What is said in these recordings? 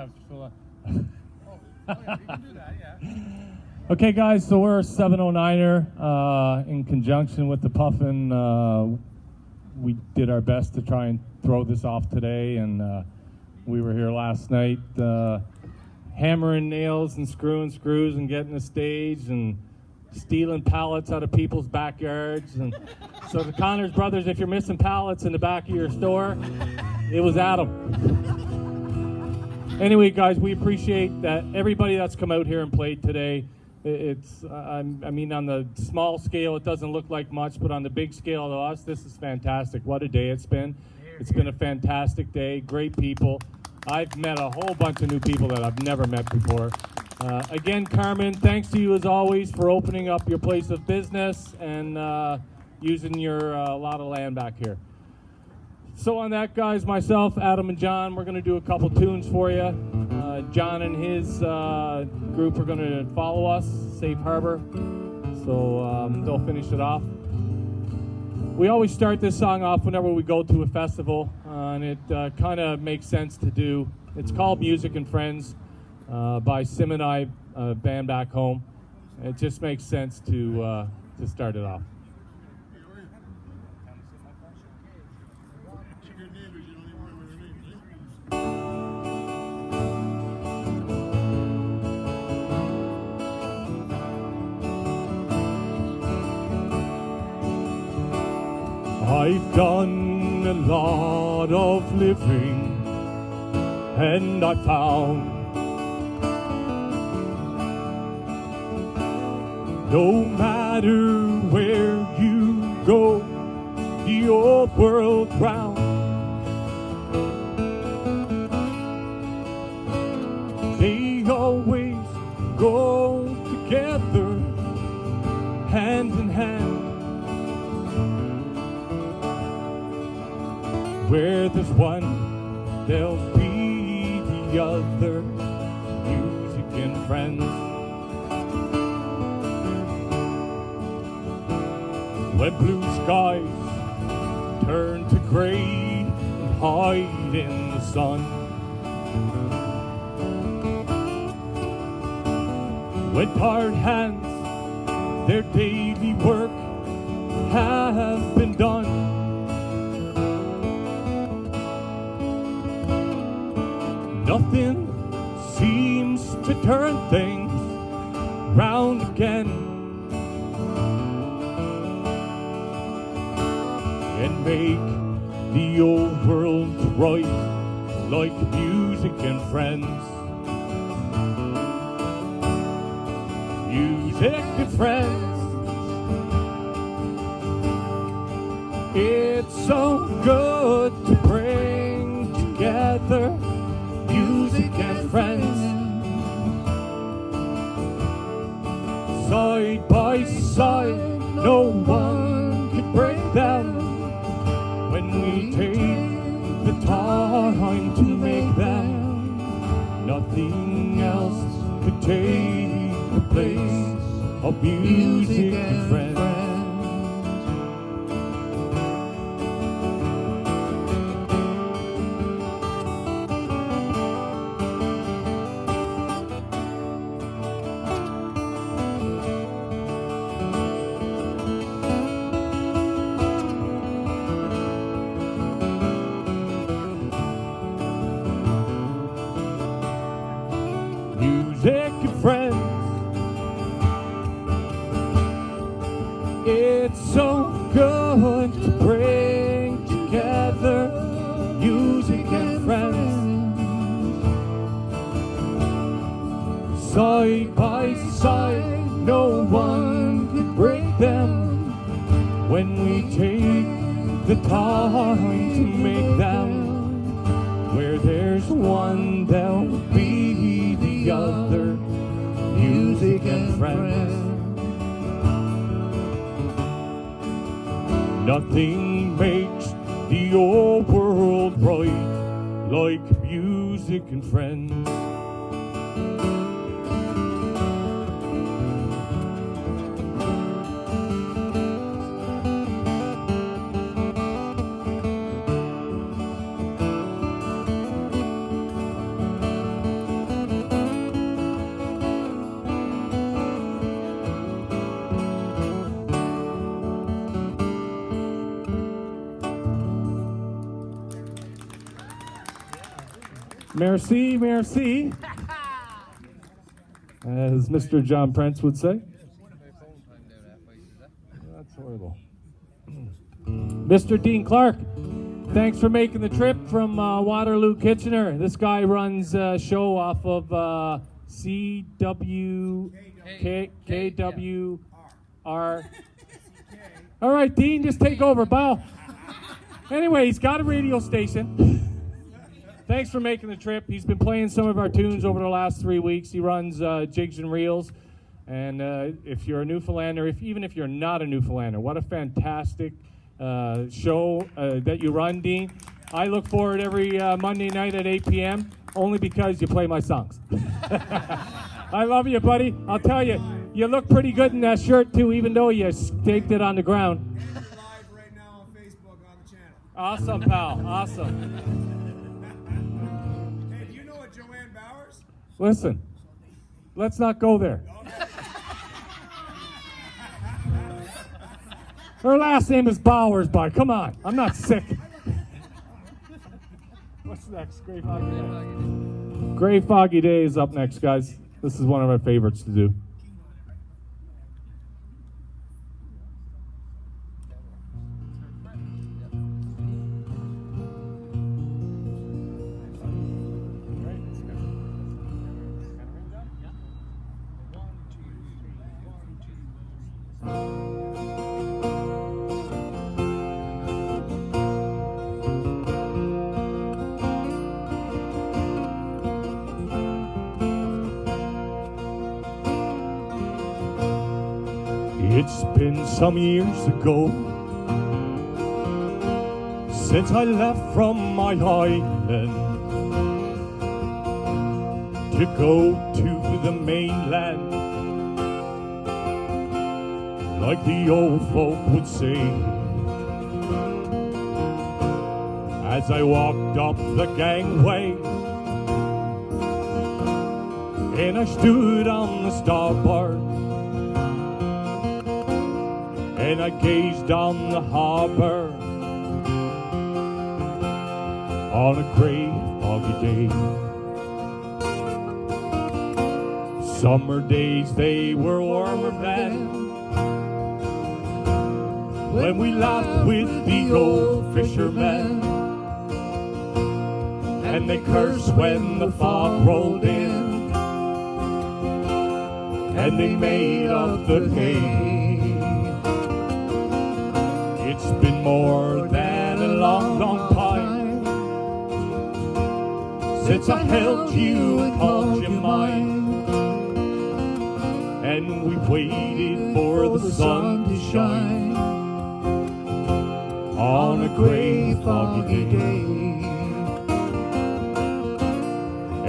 Yeah. So, you can do that, yeah. Okay, guys, so we're a 709er in conjunction with the Puffin. We did our best to try and throw this off today, and we were here last night hammering nails and screwing screws and getting the stage and stealing pallets out of people's backyards. And so the Connors brothers, if you're missing pallets in the back of your store, it was Adam. Anyway, guys, we appreciate that everybody that's come out here and played today. It's, I mean, on the small scale, it doesn't look like much, but on the big scale to us, this is fantastic. What a day it's been. It's been a fantastic day. Great people. I've met a whole bunch of new people that I've never met before. Again, Carmen, thanks to you as always for opening up your place of business and using your lot of land back here. So on that, guys, myself, Adam, and John, we're going to do a couple tunes for you. John and his group are going to follow us, Safe Harbor. So they'll finish it off. We always start this song off whenever we go to a festival, and it kind of makes sense to do. It's called Music and Friends by Sim and I, band back home. It just makes sense to start it off. I've done a lot of living, and I found no matter where you go, the old world round, they always go together, hand in hand. Where there's one, there'll be the other, music and friends. When blue skies turn to gray and hide in the sun, when tired hands their daily work have been done, nothing seems to turn things round again and make the old world right like music and friends. Music and friends. It's so good to bring together music and friends, side by side, no one could break them. When we take the time to make them, nothing else could take the place of music and friends. Music and friends. It's so good to bring together music and friends, side by side, no one could break them. When we take the time to make them, where there's one there'll be the other, music and friends. Nothing makes the old world bright like music and friends. Merci, merci. As Mr. John Prince would say. That's horrible. Mr. Dean Clark, thanks for making the trip from Waterloo, Kitchener. This guy runs a show off of KWR. All right, Dean, just take over. Bow. Anyway, he's got a radio station. Thanks for making the trip. He's been playing some of our tunes over the last 3 weeks. He runs Jigs and Reels. And if you're a Newfoundlander, even if you're not a Newfoundlander, what a fantastic show that you run, Dean. I look forward every Monday night at 8 p.m. only because you play my songs. I love you, buddy. I'll tell you, you look pretty good in that shirt, too, even though you staked it on the ground. Live right now on Facebook on the channel. Awesome, pal. Awesome. Hey, do you know a Joanne Bowers? Listen, let's not go there. Her last name is Bowers, bud. Come on. I'm not sick. What's next? Grey Foggy Day. Grey Foggy Day is up next, guys. This is one of my favorites to do. It's been some years ago since I left from my island to go to the mainland, like the old folk would say. As I walked up the gangway and I stood on the starboard, and I gazed on the harbor on a gray, foggy day. Summer days, they were warmer than when we laughed with the old fishermen, and they cursed when the fog rolled in, and they made up the hay. It's been more than a long, long time since I held you and called you mine, and we waited for the sun to shine on a gray, foggy day,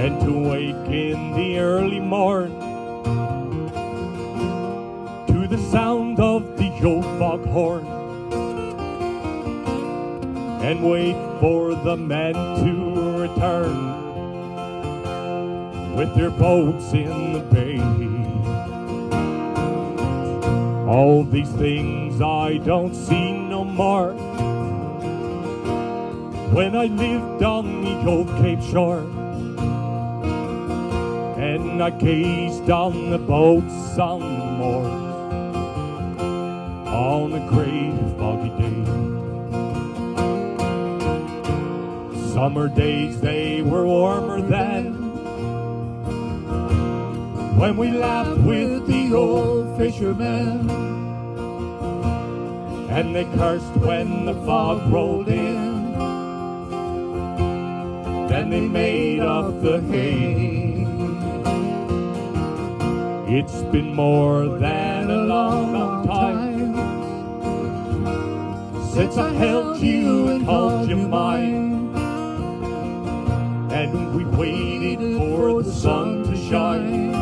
and to wake in the early morn to the sound of the old foghorn, and wait for the men to return with their boats in the bay. All these things I don't see no more when I lived on the old Cape Shore, and I gazed on the boats on the moors on a gray, foggy day. Summer days, they were warmer than when we laughed with the old fishermen, and they cursed when the fog rolled in, then they made up the hay. It's been more than a long, long time since I held you and called you mine, and we waited for the sun to shine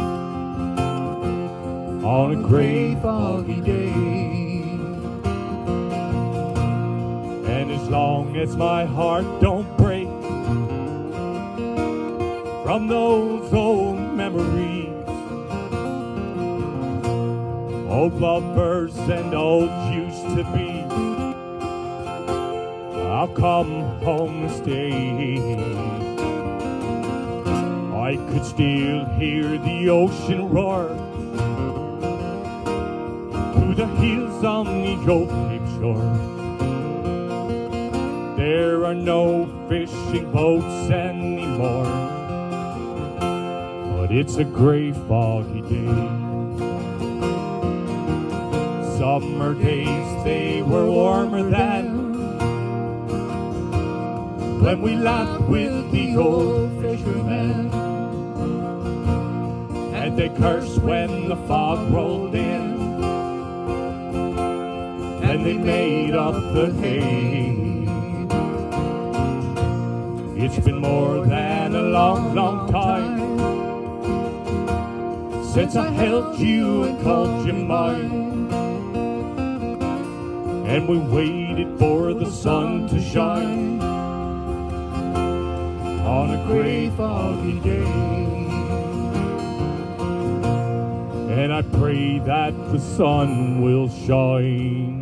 on a gray, foggy day. And as long as my heart don't break from those old memories, old lovers and old used to be, I'll come home and stay. I could still hear the ocean roar through the hills on the old Cape shore. There are no fishing boats anymore, but it's a gray foggy day. Summer days, they were warmer than when we laughed with the old fishermen, and they cursed when the fog rolled in, and they made up the hay. It's been more than a long, long time since I held you and called you mine, and we waited for the sun to shine on a gray foggy day. And I pray that the sun will shine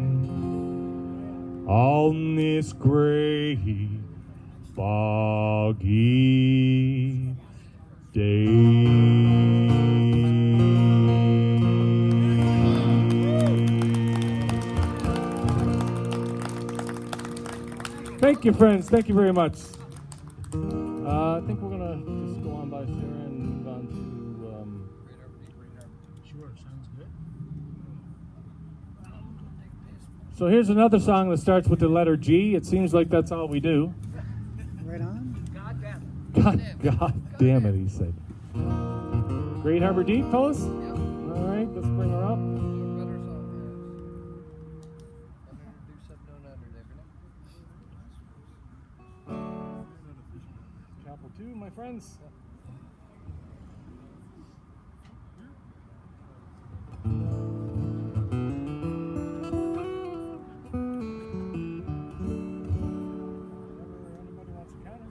on this gray foggy day. Thank you, friends. Thank you very much. I think we're gonna just go on by Sarah and move on to. Sure, sounds good. So here's another song that starts with the letter G. It seems like that's all we do. Right on. God damn it. God damn it, he said. Great Harbor Deep, fellas? All right, let's bring her up. Chapel 2, my friends. Anybody wants to count it?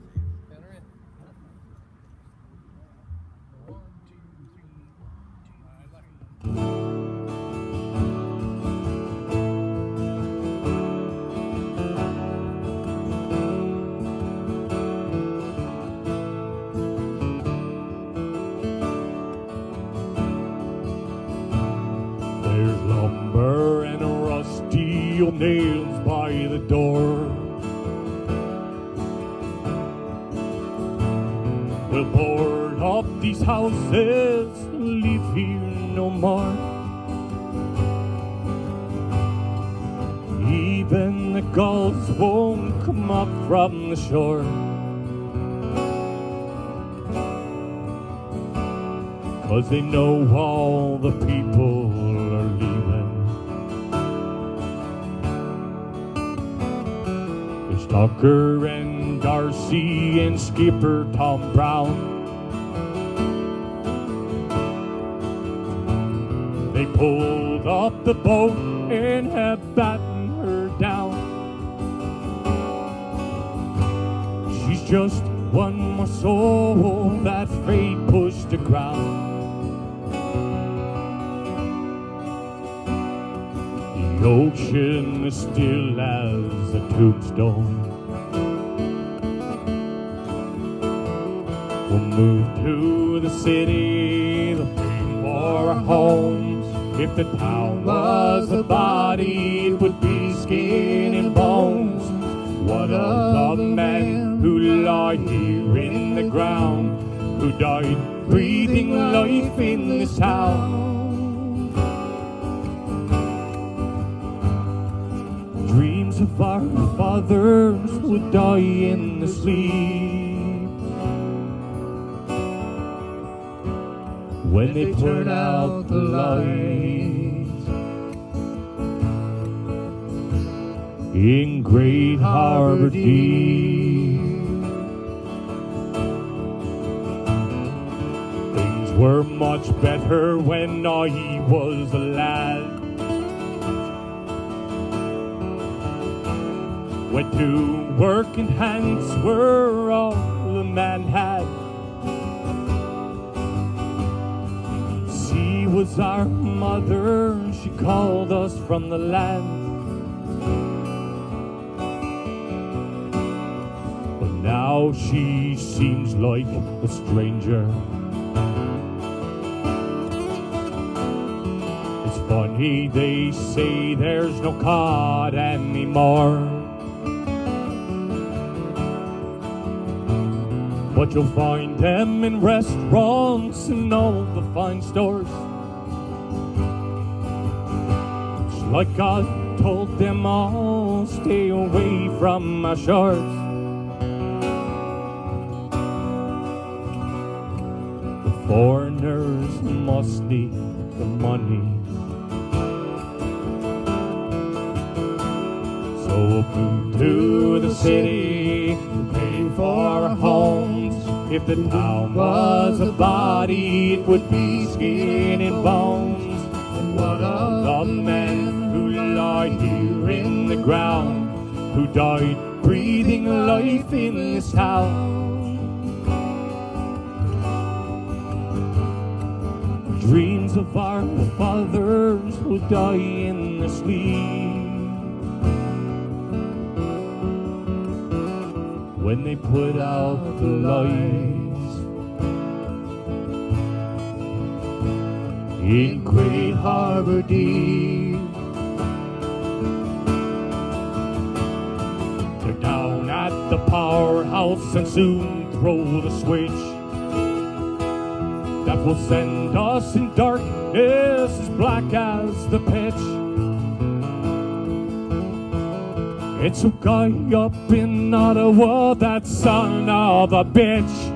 There's lumber and rusty old nails by the door. We'll board up these houses and live here no more. Even the gulls won't come up from the shore, 'cause they know all the people are leaving. There's Tucker and Darcy and Skipper Tom Brown. They pulled up the boat and have battened her down. She's just one more soul that fate pushed to ground. The ocean is still as a tombstone. We'll move to the city, looking for homes. If the town was a body, it would be skin and bones. What of the men who lie here in the ground, who died breathing life in this town? Dreams of our fathers would die in the sleep when they turn out the lights in Great Harbor Deep. Things were much better when I was a lad. When two working hands were all the man had. She was our mother, she called us from the land. But now now she seems like a stranger. It's funny they say there's no cod anymore, but you'll find them in restaurants and all the fine stores. It's like I told them all, stay away from my shores. The foreigners must need the money, so we'll move to the city, pay for our homes. If the town was a body, it would be skin and bones. And what of the men who lie here in the ground, who died breathing life in this town? Dreams of our fathers will die in the sleep when they put out the lights in Great Harbor Deep. They're down at the powerhouse and soon throw the switch that will send us in darkness as black as the pitch. It's a guy up in Ottawa, that son of a bitch.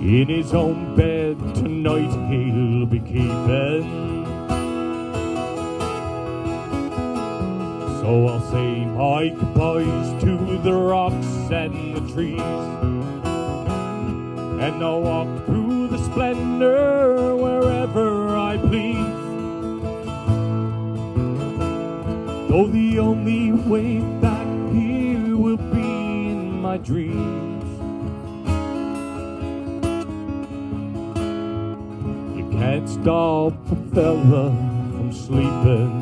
In his own bed tonight he'll be keeping. So I'll say my goodbyes to the rocks and the trees, and I'll walk through the splendor wherever I please. Though the only way back here will be in my dreams. You can't stop a fella from sleeping,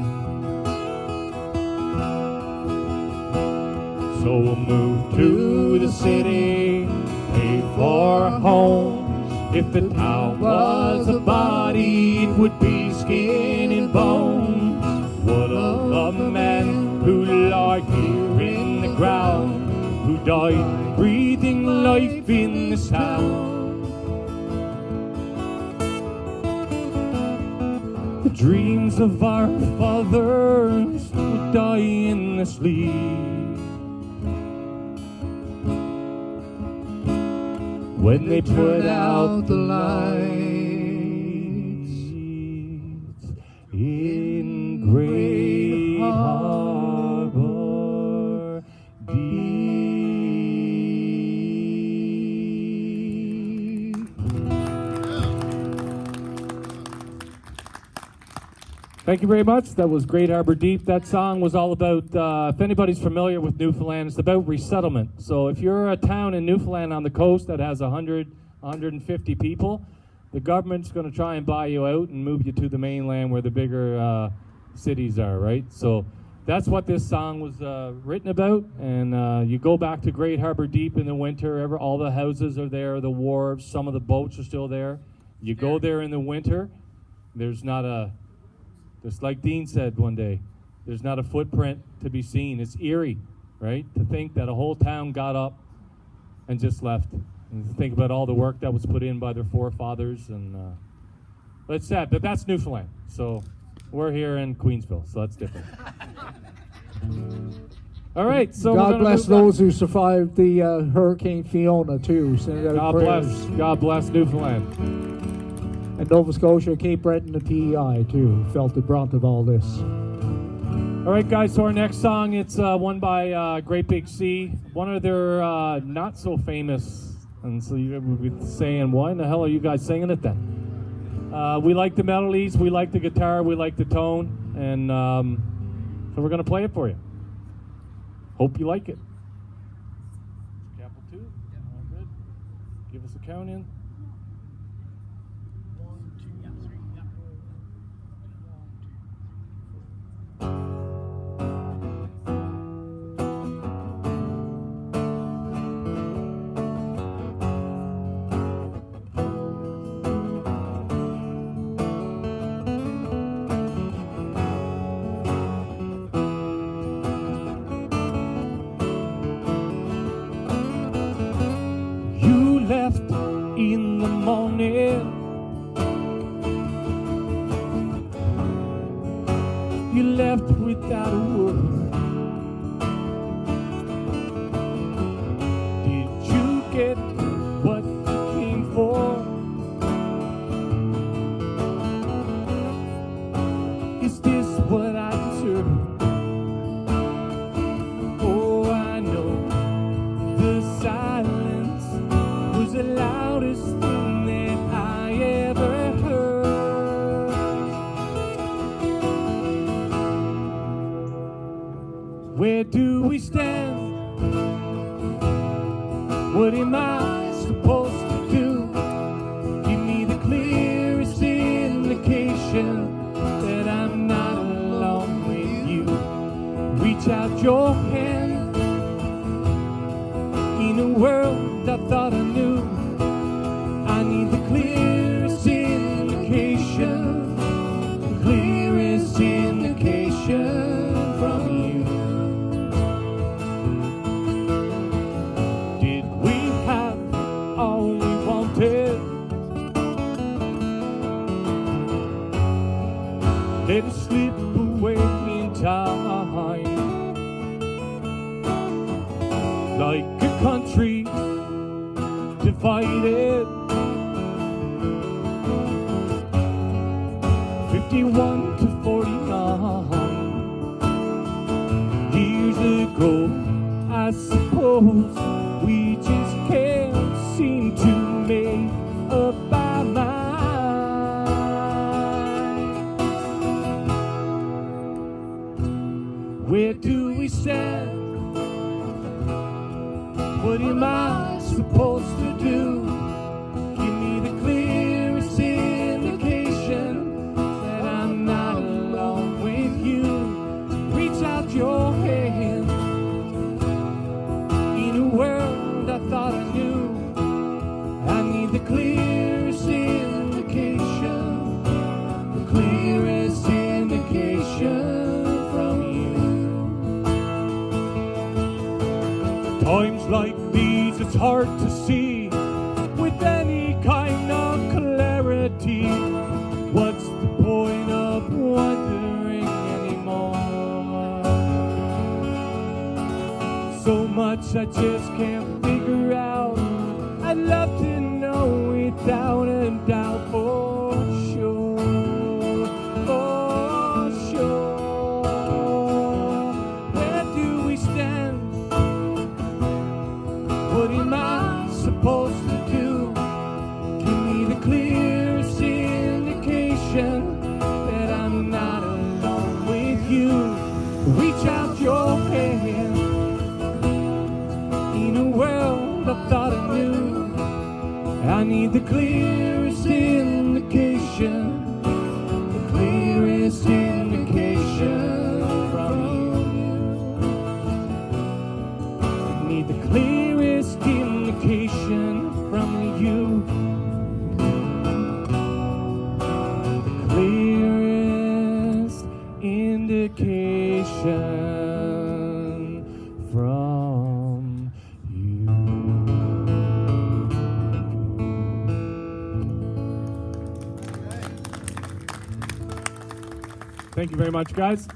so we'll move to the city, pay for homes. If the town was a body, it would be skin and bones. What of the men who lie here in the ground, who died breathing life in this town? The dreams of our fathers would die in the sleep when they put out the lights in Great Harbor Deep. Thank you very much. That was Great Harbor Deep. That song was all about, if anybody's familiar with Newfoundland, it's about resettlement. So if you're a town in Newfoundland on the coast that has 100, 150 people, the government's going to try and buy you out and move you to the mainland where the bigger cities are, right? So that's what this song was written about. And you go back to Great Harbor Deep in the winter, all the houses are there, the wharves, some of the boats are still there. You go there in the winter, there's not a, just like Dean said one day, there's not a footprint to be seen. It's eerie, right? To think that a whole town got up and just left. And to think about all the work that was put in by their forefathers. And but it's sad, but that's Newfoundland. So we're here in Queensville, so that's different. All right, so God bless those who survived the Hurricane Fiona too. Send out God prayers. bless. God bless Newfoundland. And Nova Scotia, Cape Breton, and PEI too felt the brunt of all this. All right, guys, so our next song, it's one by Great Big Sea, one of their not so famous, and so you would be saying, why in the hell are you guys singing it then? We like the melodies, we like the guitar, we like the tone, and so we're going to play it for you. Hope you like it. Capital 2, all good. Give us a count in. 1, 2, 3, 1, 2. without a word. Did you get what you came for? Is this what I deserve? Oh, I know the silence was the loudest thing that I ever heard. Where do we stand? What am I supposed to do? Give me the clearest indication that I'm not alone with you. Reach out your hand in a world I thought I knew. I need the clearest indication, the clearest indication from you. Did we have all we wanted? Let it slip away in time, like a country divided. 51 to 49 years ago, I suppose we just can't seem to make up our mind. Where do we stand? What am I supposed to do? Give me the clearest indication that I'm not alone with you. Reach out your hand in a world I thought I knew. I need the clearest indication, the clearest indication from you. Times like these, it's hard to see with any kind of clarity. What's the point of wondering anymore? So much I just can't figure out. I'd love to know without a doubt for sure, for sure. Where do we stand? What am I supposed to do? Give me the clearest indication that I'm not alone with you. Reach out your hand in a world I thought I knew. I need the clearest indication, the clearest indication from you. I need the clearest indication from you. The clearest indication from you. Thank you very much, guys.